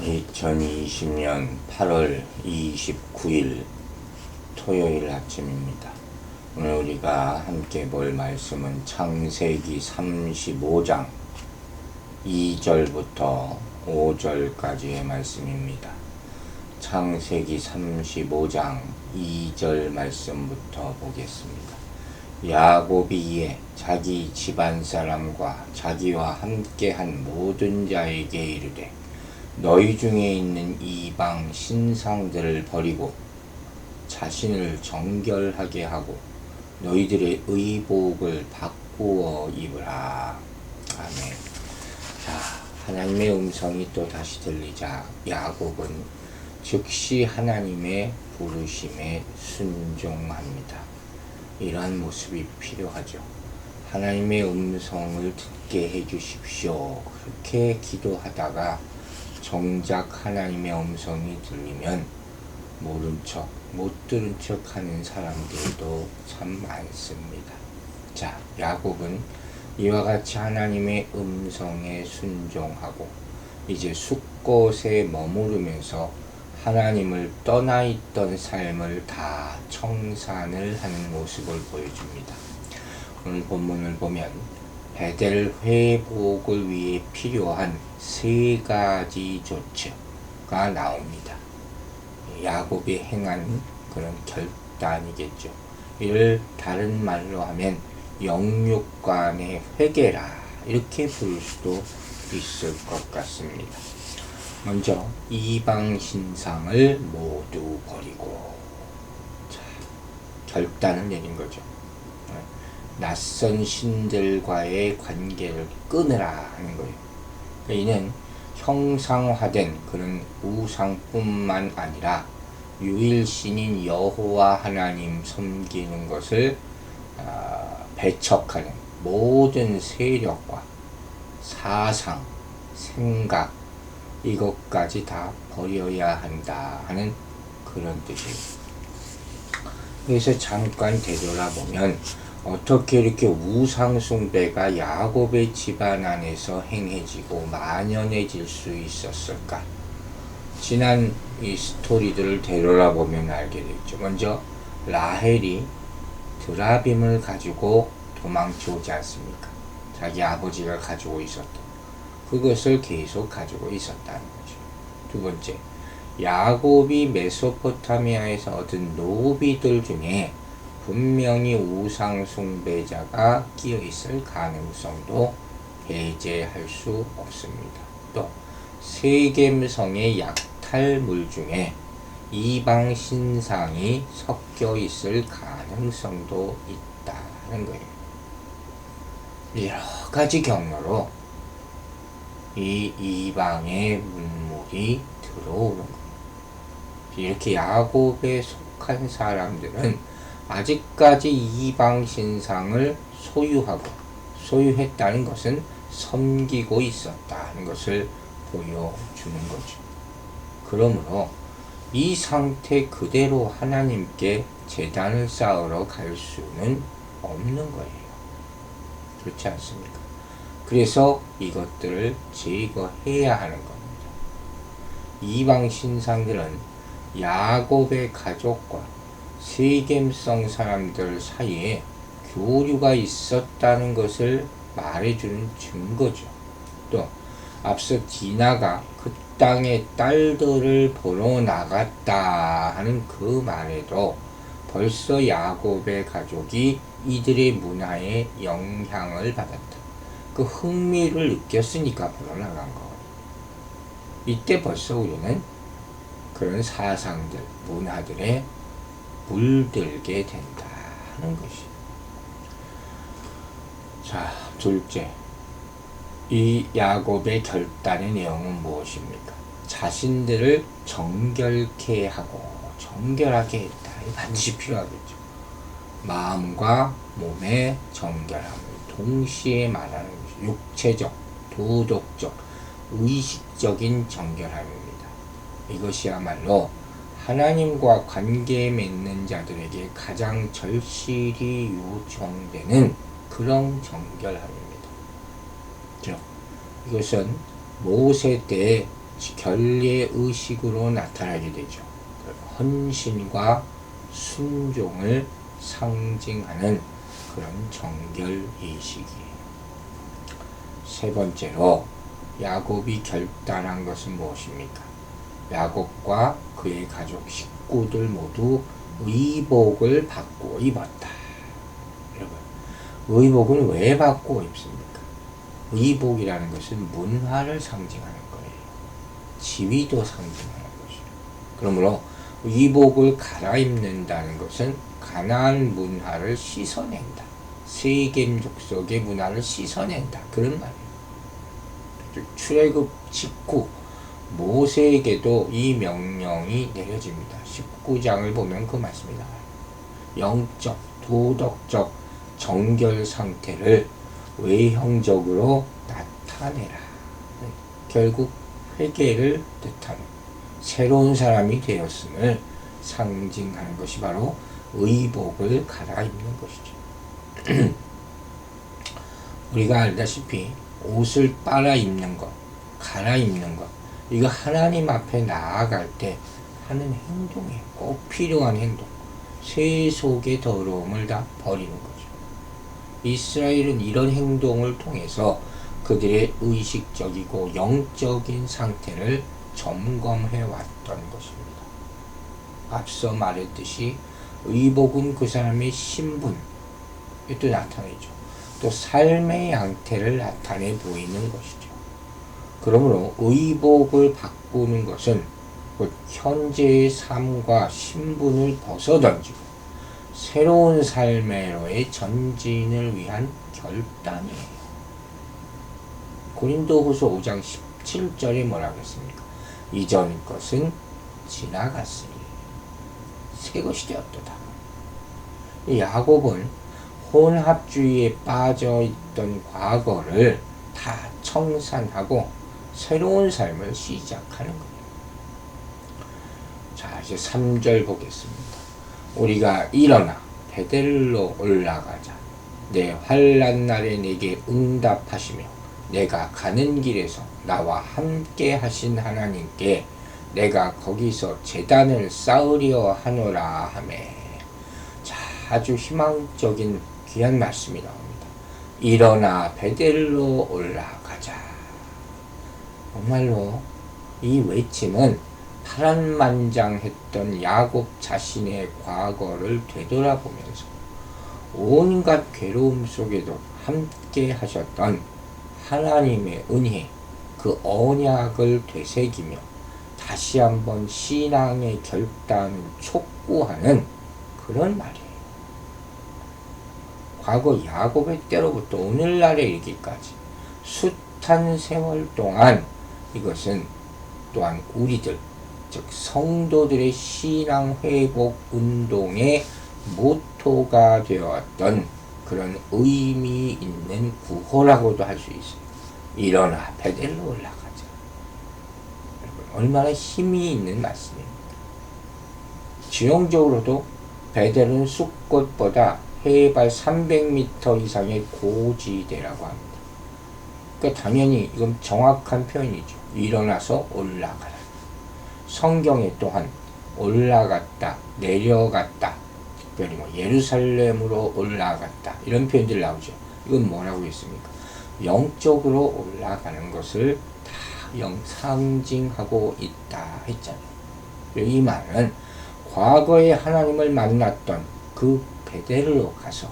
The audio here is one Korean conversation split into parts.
2020년 8월 29일 토요일 아침입니다. 오늘 우리가 함께 볼 말씀은 창세기 35장 2절부터 5절까지의 말씀입니다. 창세기 35장 2절 말씀부터 보겠습니다. 야곱이 이에 자기 집안 사람과 자기와 함께한 모든 자에게 이르되 너희 중에 있는 이방 신상들을 버리고 자신을 정결하게 하고 너희들의 의복을 바꾸어 입으라. 아멘. 자, 하나님의 음성이 또 다시 들리자 야곱은 즉시 하나님의 부르심에 순종합니다. 이러한 모습이 필요하죠. 하나님의 음성을 듣게 해주십시오. 그렇게 기도하다가 정작 하나님의 음성이 들리면 모른 척, 못 들은 척 하는 사람들도 참 많습니다. 자, 야곱은 이와 같이 하나님의 음성에 순종하고 이제 숫곳에 머무르면서 하나님을 떠나 있던 삶을 다 청산을 하는 모습을 보여줍니다. 오늘 본문을 보면 베델 회복을 위해 필요한 세 가지 조치가 나옵니다. 야곱이 행한 그런 결단이겠죠. 이를 다른 말로 하면 영육간의 회개라 이렇게 부를 수도 있을 것 같습니다. 먼저 이방 신상을 모두 버리고, 자, 결단을 내린 거죠. 낯선 신들과의 관계를 끊으라 하는 거예요. 이는 형상화된 그런 우상뿐만 아니라 유일신인 여호와 하나님 섬기는 것을 배척하는 모든 세력과 사상, 생각 이것까지 다 버려야 한다 하는 그런 뜻이에요. 그래서 잠깐 되돌아보면 어떻게 이렇게 우상숭배가 야곱의 집안 안에서 행해지고 만연해질 수 있었을까? 지난 이 스토리들을 되돌아보면 알게 됐죠. 먼저 라헬이 드라빔을 가지고 도망쳐오지 않습니까? 자기 아버지가 가지고 있었던 그것을 계속 가지고 있었다는 거죠. 두 번째, 야곱이 메소포타미아에서 얻은 노비들 중에 분명히 우상 숭배자가 끼어 있을 가능성도 배제할 수 없습니다. 또 세겜성의 약탈물 중에 이방 신상이 섞여 있을 가능성도 있다는 거예요. 여러 가지 경로로 이 이방의 문물이 들어오는 거예요. 이렇게 야곱에 속한 사람들은 아직까지 이방 신상을 소유했다는 것은 섬기고 있었다는 것을 보여주는 거죠. 그러므로 이 상태 그대로 하나님께 제단을 쌓으러 갈 수는 없는 거예요. 그렇지 않습니까? 그래서 이것들을 제거해야 하는 겁니다. 이방 신상들은 야곱의 가족과 세겜성 사람들 사이에 교류가 있었다는 것을 말해주는 증거죠. 또 앞서 디나가 그 땅의 딸들을 보러 나갔다 하는 그 말에도 벌써 야곱의 가족이 이들의 문화에 영향을 받았다. 그 흥미를 느꼈으니까 보러 나간 거예요. 이때 벌써 우리는 그런 사상들, 문화들에 물들게 된다는 것이에요. 자, 둘째, 이 야곱의 결단의 내용은 무엇입니까? 자신들을 정결케 하고 정결하게 했다. 반드시 필요하겠죠. 마음과 몸의 정결함을 동시에 말하는 것이 육체적, 도덕적, 의식적인 정결함입니다. 이것이야말로 하나님과 관계 맺는 자들에게 가장 절실히 요청되는 그런 정결함입니다. 이것은 모세 때에 결례 의식으로 나타나게 되죠. 헌신과 순종을 상징하는 그런 정결 의식이에요. 세 번째로 야곱이 결단한 것은 무엇입니까? 야곱과 그의 가족 식구들 모두 의복을 받고 입었다. 여러분, 의복은 왜 받고 입습니까? 의복이라는 것은 문화를 상징하는 거예요. 지위도 상징하는 것이죠. 그러므로 의복을 갈아입는다는 것은 가나안 문화를 씻어낸다. 세겜 족속의 문화를 씻어낸다. 그런 말이에요. 출애굽 직후 모세에게도 이 명령이 내려집니다. 19장을 보면 그 말씀이 나와요. 영적, 도덕적 정결 상태를 외형적으로 나타내라. 결국 회개를 뜻하는 새로운 사람이 되었음을 상징하는 것이 바로 의복을 갈아입는 것이죠. 우리가 알다시피 옷을 빨아입는 것, 갈아입는 것, 이거 하나님 앞에 나아갈 때 하는 행동이에요. 꼭 필요한 행동. 쇠 속의 더러움을 다 버리는 거죠. 이스라엘은 이런 행동을 통해서 그들의 의식적이고 영적인 상태를 점검해 왔던 것입니다. 앞서 말했듯이 의복은 그 사람의 신분을 또 나타내죠. 또 삶의 양태를 나타내 보이는 것이죠. 그러므로 의복을 바꾸는 것은 곧 현재의 삶과 신분을 벗어던지고 새로운 삶으로의 전진을 위한 결단이에요. 고린도후서 5장 17절에 뭐라고 했습니까? 이전 것은 지나갔으니 새 것이 되었도다. 야곱은 혼합주의에 빠져있던 과거를 다 청산하고 새로운 삶을 시작하는 거예요. 자, 이제 3절 보겠습니다. 우리가 일어나 베델로 올라가자. 내 환난 날에 내게 응답하시며 내가 가는 길에서 나와 함께 하신 하나님께 내가 거기서 제단을 쌓으려 하노라 하매. 자, 아주 희망적인 귀한 말씀이 나옵니다. 일어나 베델로 올라가자. 정말로 이 외침은 파란만장했던 야곱 자신의 과거를 되돌아보면서 온갖 괴로움 속에도 함께 하셨던 하나님의 은혜, 그 언약을 되새기며 다시 한번 신앙의 결단을 촉구하는 그런 말이에요. 과거 야곱의 때로부터 오늘날에 이르기까지 숱한 세월 동안 이것은 또한 우리들, 즉 성도들의 신앙 회복 운동의 모토가 되어왔던 그런 의미 있는 구호라고도 할 수 있어요. 일어나 베델로 올라가자. 여러분, 얼마나 힘이 있는 말씀입니다. 지형적으로도 베델은 숲꽃보다 해발 300m 이상의 고지대라고 합니다. 그러니까 당연히 이건 정확한 표현이죠. 일어나서 올라가라. 성경에 또한 올라갔다, 내려갔다, 특별히 예루살렘으로 올라갔다 이런 표현들 나오죠. 이건 뭐라고 했습니까? 영적으로 올라가는 것을 다 상징하고 있다 했잖아요. 이 말은 과거에 하나님을 만났던 그 베델로 가서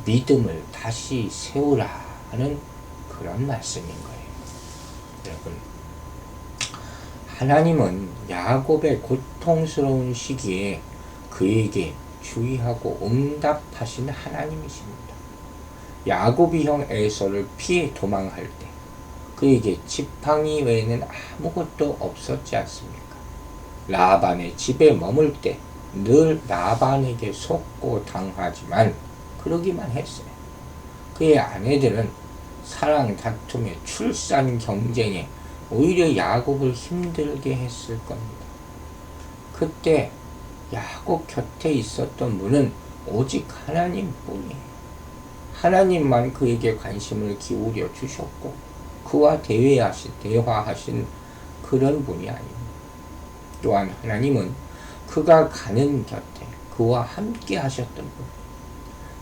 믿음을 다시 세우라 하는 그런 말씀인 거예요. 여러분, 하나님은 야곱의 고통스러운 시기에 그에게 주의하고 응답하신 하나님이십니다. 야곱이 형 에서를 피해 도망할 때 그에게 지팡이 외에는 아무것도 없었지 않습니까? 라반의 집에 머물 때 늘 라반에게 속고 당하지만 그러기만 했어요. 그의 아내들은 사랑 다툼에 출산 경쟁에 오히려 야곱을 힘들게 했을 겁니다. 그때 야곱 곁에 있었던 분은 오직 하나님뿐이에요. 하나님만 그에게 관심을 기울여 주셨고 그와 대화하신 그런 분이 아닙니다. 또한 하나님은 그가 가는 곁에 그와 함께 하셨던 분.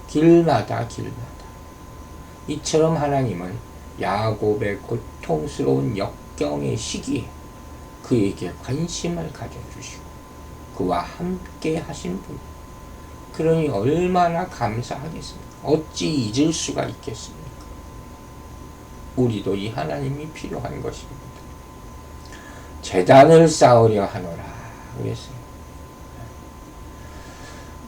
길마다. 이처럼 하나님은 야곱의 고통스러운 역경의 시기에 그에게 관심을 가져주시고 그와 함께 하신 분. 그러니 얼마나 감사하겠습니까? 어찌 잊을 수가 있겠습니까? 우리도 이 하나님이 필요한 것입니다. 제단을 쌓으려 하노라 그랬어요.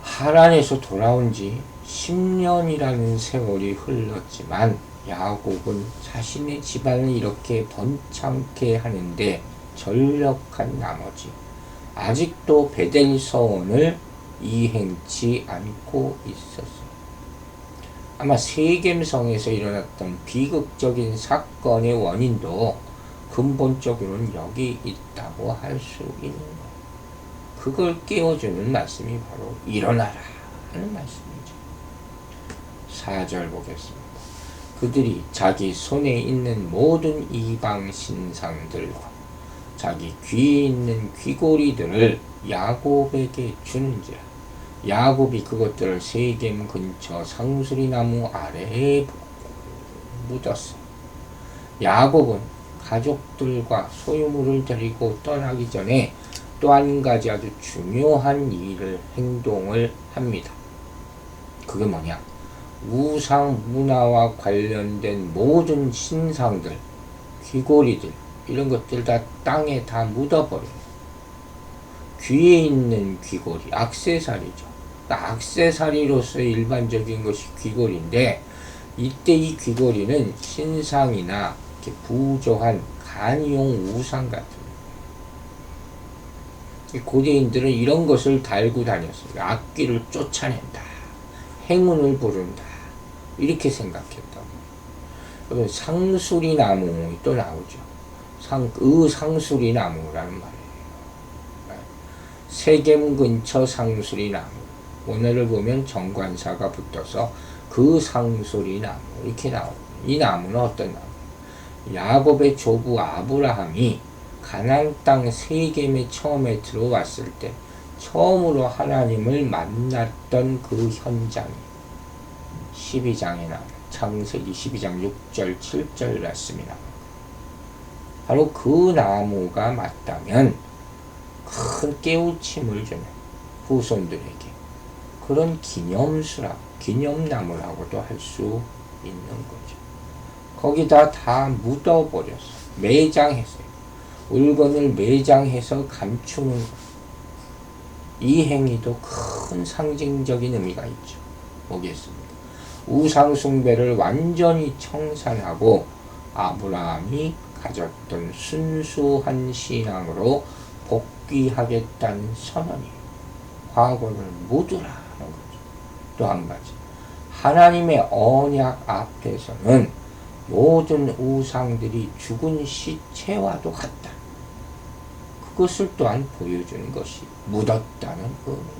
하란에서 돌아온 지 10년이라는 세월이 흘렀지만 야곱은 자신의 집안을 이렇게 번창케 하는데 전력한 나머지 아직도 베델 서원을 이행치 않고 있었어요. 아마 세겜성에서 일어났던 비극적인 사건의 원인도 근본적으로는 여기 있다고 할 수 있는 거예요. 그걸 깨워주는 말씀이 바로 일어나라 하는 말씀이죠. 4절 보겠습니다. 그들이 자기 손에 있는 모든 이방 신상들과 자기 귀에 있는 귀고리들을 야곱에게 주는지라. 야곱이 그것들을 세겜 근처 상수리나무 아래에 묻었어요. 야곱은 가족들과 소유물을 데리고 떠나기 전에 또 한 가지 아주 중요한 행동을 합니다. 그게 뭐냐? 우상 문화와 관련된 모든 신상들, 귀고리들, 이런 것들 다 땅에 다 묻어버려요. 귀에 있는 귀고리, 악세사리죠. 악세사리로서의 일반적인 것이 귀고리인데, 이때 이 귀고리는 신상이나 이렇게 부조한 간이용 우상 같은 고대인들은 이런 것을 달고 다녔어요. 악귀를 쫓아낸다. 행운을 부른다. 이렇게 생각했다고. 그리고 상수리나무 또 나오죠. 상수리나무라는 말이에요. 세겜 근처 상수리나무. 오늘을 보면 정관사가 붙어서 그 상수리나무 이렇게 나옵니다. 이 나무는 어떤 나무? 야곱의 조부 아브라함이 가나안 땅 세겜에 처음에 들어왔을 때 처음으로 하나님을 만났던 그 현장이 12장에 나와요. 창세기 12장 6절 7절 말씀이 나와요. 바로 그 나무가 맞다면 큰 깨우침을 주는 후손들에게 그런 기념나무라고도 할 수 있는 거죠. 거기다 다 묻어버렸어요. 매장했어요. 물건을 매장해서 감추는 것. 이 행위도 큰 상징적인 의미가 있죠. 보겠습니다. 우상숭배를 완전히 청산하고 아브라함이 가졌던 순수한 신앙으로 복귀하겠다는 선언이에요. 과거를 묻으라는 거죠. 또 한 가지. 하나님의 언약 앞에서는 모든 우상들이 죽은 시체와도 같다. 그것을 또한 보여주는 것이 묻었다는 의미예요.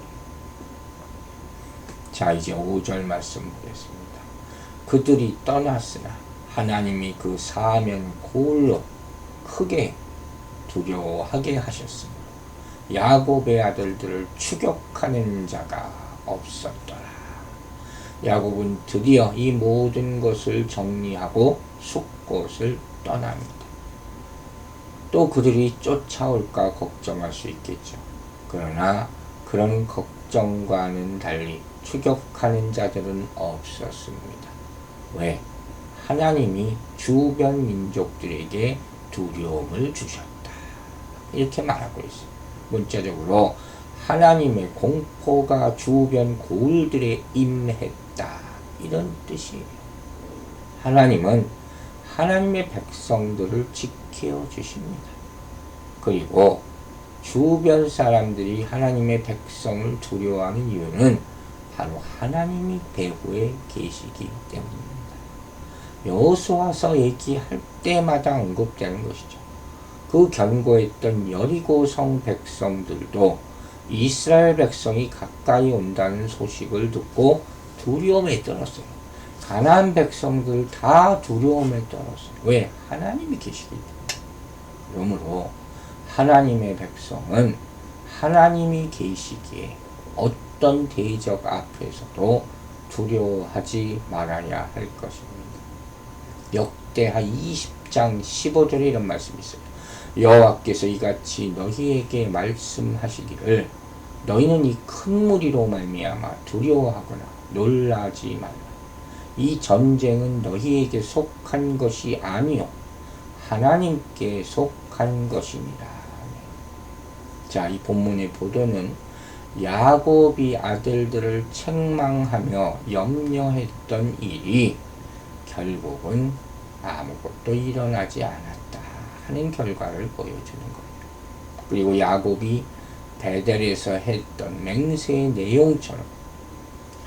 자, 이제 5절 말씀 보겠습니다. 그들이 떠났으나 하나님이 그 사면 고울로 크게 두려워하게 하셨으므로 야곱의 아들들을 추격하는 자가 없었더라. 야곱은 드디어 이 모든 것을 정리하고 숫곳을 떠납니다. 또 그들이 쫓아올까 걱정할 수 있겠죠. 그러나 그런 걱정과는 달리 추격하는 자들은 없었습니다. 왜? 하나님이 주변 민족들에게 두려움을 주셨다. 이렇게 말하고 있어요. 문자적으로 하나님의 공포가 주변 고을들에 임했다. 이런 뜻이에요. 하나님은 하나님의 백성들을 지켜주십니다. 그리고 주변 사람들이 하나님의 백성을 두려워하는 이유는 바로 하나님이 배후에 계시기 때문입니다. 여호수아서 얘기할 때마다 언급되는 것이죠. 그 견고했던 여리고성 백성들도 이스라엘 백성이 가까이 온다는 소식을 듣고 두려움에 떨었어요. 가나안 백성들 다 두려움에 떨었어요. 왜? 하나님이 계시기 때문에. 그러므로 하나님의 백성은 하나님이 계시기에 어떤 대적 앞에서도 두려워하지 말아야 할 것입니다. 역대하 20장 15절에 이런 말씀이 있어요. 여호와께서 이같이 너희에게 말씀하시기를 너희는 이 큰 무리로 말미암아 두려워하거나 놀라지 말라. 이 전쟁은 너희에게 속한 것이 아니요 하나님께 속한 것이니라. 자, 이 본문의 보도는 야곱이 아들들을 책망하며 염려했던 일이 결국은 아무것도 일어나지 않았다 하는 결과를 보여주는 거예요. 그리고 야곱이 베델에서 했던 맹세의 내용처럼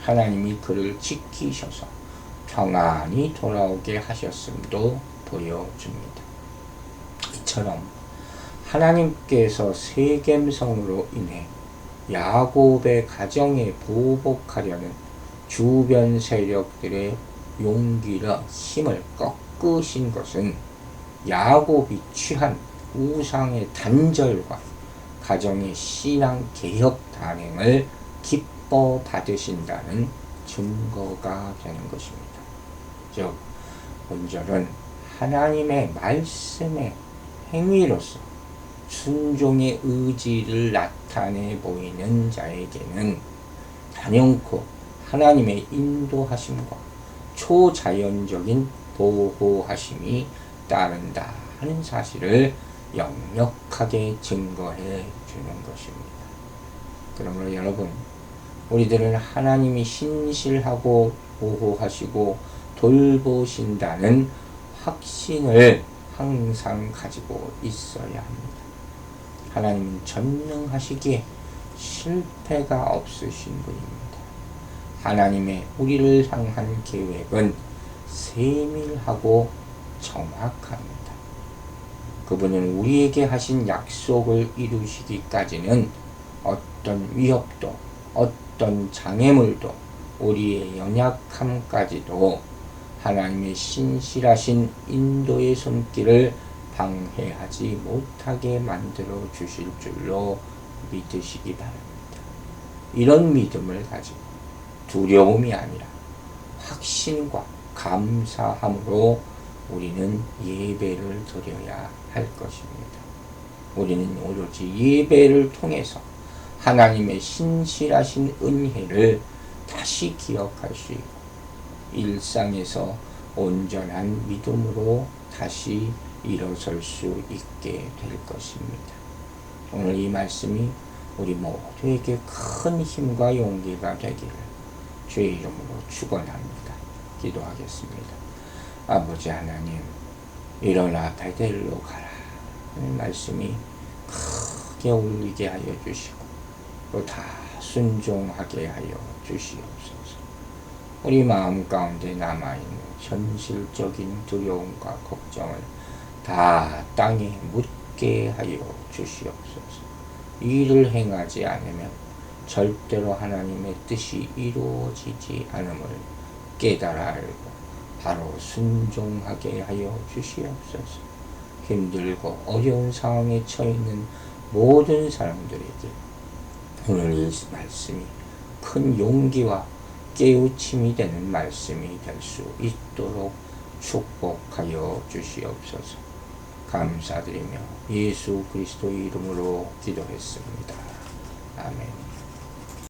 하나님이 그를 지키셔서 평안히 돌아오게 하셨음도 보여줍니다. 이처럼 하나님께서 세겜성으로 인해 야곱의 가정에 보복하려는 주변 세력들의 용기와 힘을 꺾으신 것은 야곱이 취한 우상의 단절과 가정의 신앙 개혁 단행을 기뻐 받으신다는 증거가 되는 것입니다. 즉, 본절은 하나님의 말씀의 행위로서 순종의 의지를 나타내 보이는 자에게는 단연코 하나님의 인도하심과 초자연적인 보호하심이 따른다 하는 사실을 역력하게 증거해 주는 것입니다. 그러므로 여러분, 우리들은 하나님이 신실하고 보호하시고 돌보신다는 확신을 항상 가지고 있어야 합니다. 하나님은 전능하시기에 실패가 없으신 분입니다. 하나님의 우리를 향한 계획은 세밀하고 정확합니다. 그분은 우리에게 하신 약속을 이루시기까지는 어떤 위협도, 어떤 장애물도, 우리의 연약함까지도 하나님의 신실하신 인도의 손길을 방해하지 못하게 만들어 주실 줄로 믿으시기 바랍니다. 이런 믿음을 가지고 두려움이 아니라 확신과 감사함으로 우리는 예배를 드려야 할 것입니다. 우리는 오로지 예배를 통해서 하나님의 신실하신 은혜를 다시 기억할 수 있고 일상에서 온전한 믿음으로 다시 일어설 수 있게 될 것입니다. 오늘 이 말씀이 우리 모두에게 큰 힘과 용기가 되기를 주의 이름으로 축원합니다. 기도하겠습니다. 아버지 하나님, 일어나 베델로 가라 하는 말씀이 크게 울리게 하여 주시고 또 다 순종하게 하여 주시옵소서. 우리 마음 가운데 남아있는 현실적인 두려움과 걱정을 다 땅에 묻게 하여 주시옵소서. 이를 행하지 않으면 절대로 하나님의 뜻이 이루어지지 않음을 깨달아 알고 바로 순종하게 하여 주시옵소서. 힘들고 어려운 상황에 처해있는 모든 사람들에게 오늘 이 말씀이 큰 용기와 깨우침이 되는 말씀이 될 수 있도록 축복하여 주시옵소서. 감사드리며 예수 그리스도의 이름으로 기도했습니다.